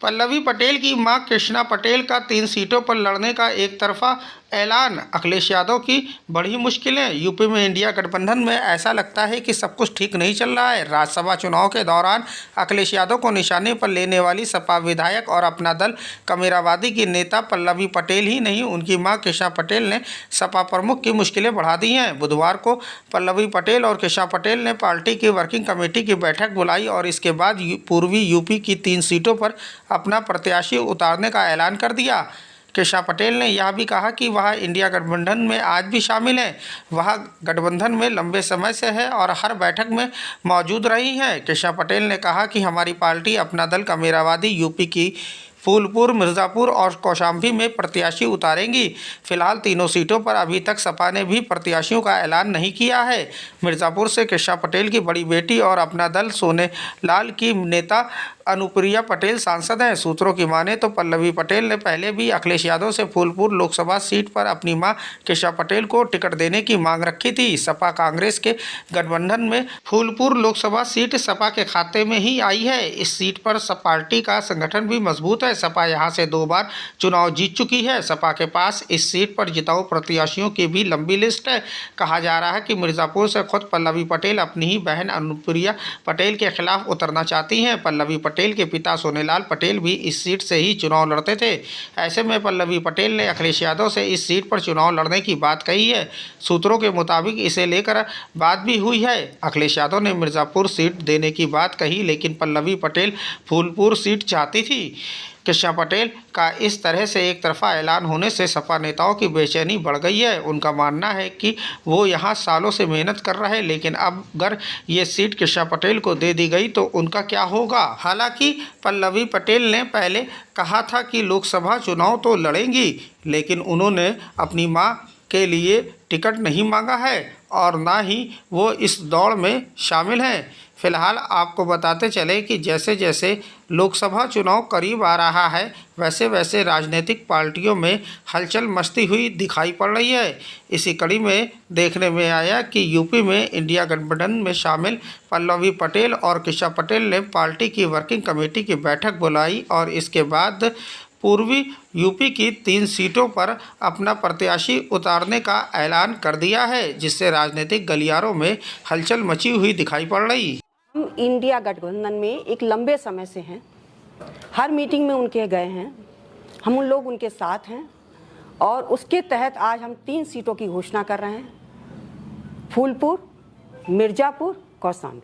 पल्लवी पटेल की मां कृष्णा पटेल का 3 सीटों पर लड़ने का एक तरफा ऐलान। अखिलेश यादव की बढ़ी मुश्किलें। यूपी में इंडिया गठबंधन में ऐसा लगता है कि सब कुछ ठीक नहीं चल रहा है। राज्यसभा चुनाव के दौरान अखिलेश यादव को निशाने पर लेने वाली सपा विधायक और अपना दल कमेरावादी की नेता पल्लवी पटेल ही नहीं, उनकी मां कृष्णा पटेल ने सपा प्रमुख की मुश्किलें बढ़ा दी हैं। बुधवार को पल्लवी पटेल और कृष्णा पटेल ने पार्टी की वर्किंग कमेटी की बैठक बुलाई और इसके बाद पूर्वी यूपी की 3 सीटों पर अपना प्रत्याशी उतारने का ऐलान कर दिया। कृष्णा पटेल ने यह भी कहा कि वह इंडिया गठबंधन में आज भी शामिल हैं। वह गठबंधन में लंबे समय से है और हर बैठक में मौजूद रही हैं। कृष्णा पटेल ने कहा कि हमारी पार्टी अपना दल कमेरावादी यूपी की फूलपुर, मिर्ज़ापुर और कौशाम्बी में प्रत्याशी उतारेंगी। फिलहाल तीनों सीटों पर अभी तक सपा ने भी प्रत्याशियों का ऐलान नहीं किया है। मिर्ज़ापुर से कृष्णा पटेल की बड़ी बेटी और अपना दल सोनेलाल की नेता अनुप्रिया पटेल सांसद हैं। सूत्रों की माने तो पल्लवी पटेल ने पहले भी अखिलेश यादव से फूलपुर लोकसभा सीट पर अपनी मां कृष्णा पटेल को टिकट देने की मांग रखी थी। सपा कांग्रेस के गठबंधन में फूलपुर लोकसभा सीट सपा के खाते में ही आई है। इस सीट पर पार्टी का संगठन भी मजबूत है। सपा यहां से 2 बार चुनाव जीत चुकी है। सपा के पास इस सीट पर जिताऊ प्रत्याशियों की भी लंबी लिस्ट है। कहा जा रहा है कि मिर्ज़ापुर से खुद पल्लवी पटेल अपनी ही बहन अनुप्रिया पटेल के खिलाफ उतरना चाहती हैं। पल्लवी पटेल के पिता सोनेलाल पटेल भी इस सीट से ही चुनाव लड़ते थे। ऐसे में पल्लवी पटेल ने अखिलेश यादव से इस सीट पर चुनाव लड़ने की बात कही है। सूत्रों के मुताबिक इसे लेकर बात भी हुई है। अखिलेश यादव ने मिर्ज़ापुर सीट देने की बात कही, लेकिन पल्लवी पटेल फूलपुर सीट चाहती थी। कृष्णा पटेल का इस तरह से एक तरफा ऐलान होने से सपा नेताओं की बेचैनी बढ़ गई है। उनका मानना है कि वो यहाँ सालों से मेहनत कर रहे हैं, लेकिन अब अगर ये सीट कृष्णा पटेल को दे दी गई तो उनका क्या होगा। हालांकि पल्लवी पटेल ने पहले कहा था कि लोकसभा चुनाव तो लड़ेंगी, लेकिन उन्होंने अपनी मां के लिए टिकट नहीं मांगा है और ना ही वो इस दौड़ में शामिल हैं। फिलहाल आपको बताते चले कि जैसे जैसे लोकसभा चुनाव करीब आ रहा है, वैसे वैसे राजनीतिक पार्टियों में हलचल मचती हुई दिखाई पड़ रही है। इसी कड़ी में देखने में आया कि यूपी में इंडिया गठबंधन में शामिल पल्लवी पटेल और कृष्णा पटेल ने पार्टी की वर्किंग कमेटी की बैठक बुलाई और इसके बाद पूर्वी यूपी की 3 सीटों पर अपना प्रत्याशी उतारने का ऐलान कर दिया है, जिससे राजनीतिक गलियारों में हलचल मची हुई दिखाई पड़ रही। हम इंडिया गठबंधन में एक लंबे समय से हैं, हर मीटिंग में उनके गए हैं, हम उन लोग उनके साथ हैं और उसके तहत आज हम 3 सीटों की घोषणा कर रहे हैं: फूलपुर, मिर्ज़ापुर, कौशाम्बी।